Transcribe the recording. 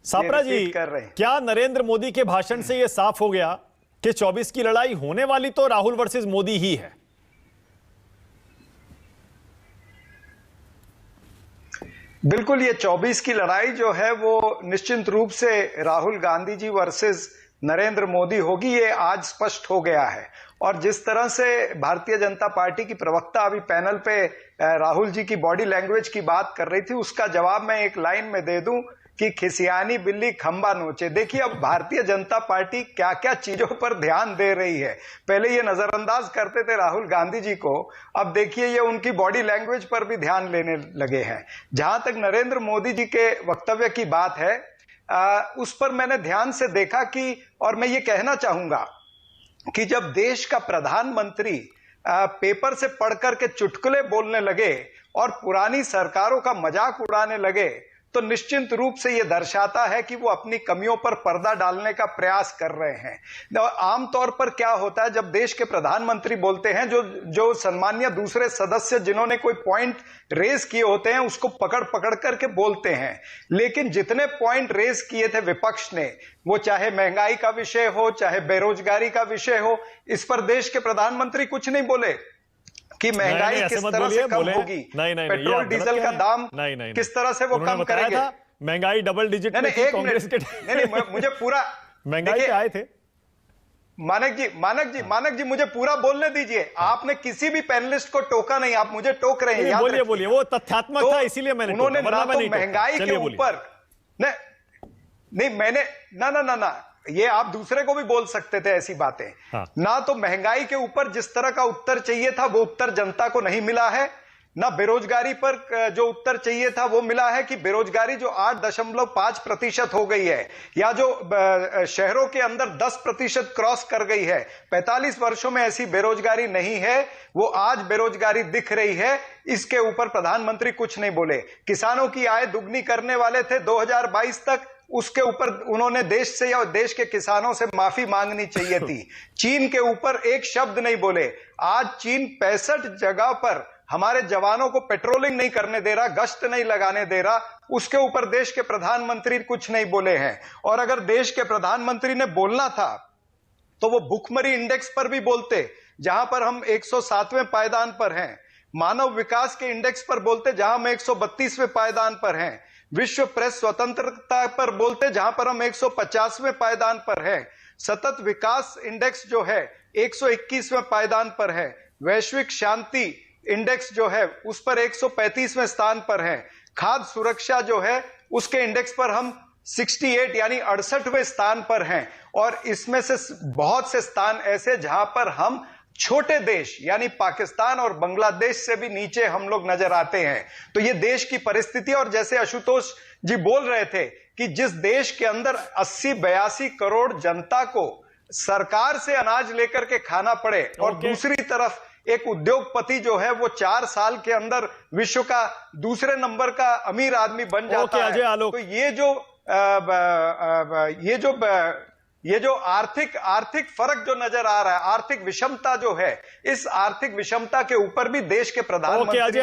सापरा जी, कर रहे हैं। क्या नरेंद्र मोदी के भाषण से यह साफ हो गया कि 24 की लड़ाई होने वाली तो राहुल वर्सेस मोदी ही है? बिल्कुल, ये 24 की लड़ाई जो है वो निश्चित रूप से राहुल गांधी जी वर्सेस नरेंद्र मोदी होगी, ये आज स्पष्ट हो गया है। और जिस तरह से भारतीय जनता पार्टी की प्रवक्ता अभी पैनल पे राहुल जी की बॉडी लैंग्वेज की बात कर रही थी, उसका जवाब मैं एक लाइन में दे दूं कि खिसियानी बिल्ली खंबा नोचे। देखिए, अब भारतीय जनता पार्टी क्या क्या चीजों पर ध्यान दे रही है। पहले ये नजरअंदाज करते थे राहुल गांधी जी को, अब देखिए ये उनकी बॉडी लैंग्वेज पर भी ध्यान लेने लगे हैं। जहां तक नरेंद्र मोदी जी के वक्तव्य की बात है, उस पर मैंने ध्यान से देखा कि, और मैं ये कहना चाहूंगा कि जब देश का प्रधानमंत्री पेपर से पढ़ करके चुटकुले बोलने लगे और पुरानी सरकारों का मजाक उड़ाने लगे, तो निश्चित रूप से यह दर्शाता है कि वो अपनी कमियों पर पर्दा डालने का प्रयास कर रहे हैं। आमतौर पर क्या होता है, जब देश के प्रधानमंत्री बोलते हैं, जो सम्मानीय दूसरे सदस्य जिन्होंने कोई पॉइंट रेज किए होते हैं उसको पकड़ पकड़ करके बोलते हैं। लेकिन जितने पॉइंट रेज किए थे विपक्ष ने, वो चाहे महंगाई का विषय हो, चाहे बेरोजगारी का विषय हो, इस पर देश के प्रधानमंत्री कुछ नहीं बोले कि महंगाई किस तरह से कम होगी, पेट्रोल डीजल का दाम किस तरह से वो कम करेंगे। महंगाई डबल डिजिट में थी कांग्रेस के। नहीं, मुझे पूरा महंगाई पे आए थे। मानक जी मुझे पूरा बोलने दीजिए। आपने किसी भी पैनलिस्ट को टोका नहीं, आप मुझे टोक रहे हैं। बोलिए, वो तथ्यात्मक था, इसीलिए मैंने उन्होंने ना तो महंगाई के ऊपर नहीं मैंने ना ये आप दूसरे को भी बोल सकते थे ऐसी बातें। हाँ। ना तो महंगाई के ऊपर जिस तरह का उत्तर चाहिए था वो उत्तर जनता को नहीं मिला है, ना बेरोजगारी पर जो उत्तर चाहिए था वो मिला है कि बेरोजगारी जो 8.5% हो गई है, या जो शहरों के अंदर 10% क्रॉस कर गई है। 45 वर्षों में ऐसी बेरोजगारी नहीं है, वो आज बेरोजगारी दिख रही है। इसके ऊपर प्रधानमंत्री कुछ नहीं बोले। किसानों की आय दुगनी करने वाले थे 2022 तक, उसके ऊपर उन्होंने देश से या देश के किसानों से माफी मांगनी चाहिए थी। चीन के ऊपर एक शब्द नहीं बोले। आज चीन 65 जगह पर हमारे जवानों को पेट्रोलिंग नहीं करने दे रहा, गश्त नहीं लगाने दे रहा, उसके ऊपर देश के प्रधानमंत्री कुछ नहीं बोले हैं। और अगर देश के प्रधानमंत्री ने बोलना था तो वो भुखमरी इंडेक्स पर भी बोलते, जहां पर हम 107वें पायदान पर हैं। मानव विकास के इंडेक्स पर बोलते, जहां हम 132वें पायदान पर हैं। विश्व प्रेस स्वतंत्रता पर बोलते, जहां पर हम 150वें पायदान पर हैं। सतत विकास इंडेक्स जो है 121वें पायदान पर है। वैश्विक शांति इंडेक्स जो है उस पर 135वें स्थान पर है। खाद्य सुरक्षा जो है उसके इंडेक्स पर हम 68 यानी 68वें स्थान पर हैं। और इसमें से बहुत से स्थान ऐसे जहां पर हम छोटे देश यानी पाकिस्तान और बांग्लादेश से भी नीचे हम लोग नजर आते हैं। तो ये देश की परिस्थिति, और जैसे आशुतोष जी बोल रहे थे कि जिस देश के अंदर 80-82 करोड़ जनता को सरकार से अनाज लेकर के खाना पड़े, और दूसरी तरफ एक उद्योगपति जो है वो 4 साल के अंदर विश्व का दूसरे नंबर का अमीर आदमी बन जाता है, तो ये जो आर्थिक फर्क जो नजर आ रहा है, आर्थिक विषमता जो है, इस आर्थिक विषमता के ऊपर भी देश के प्रधानमंत्री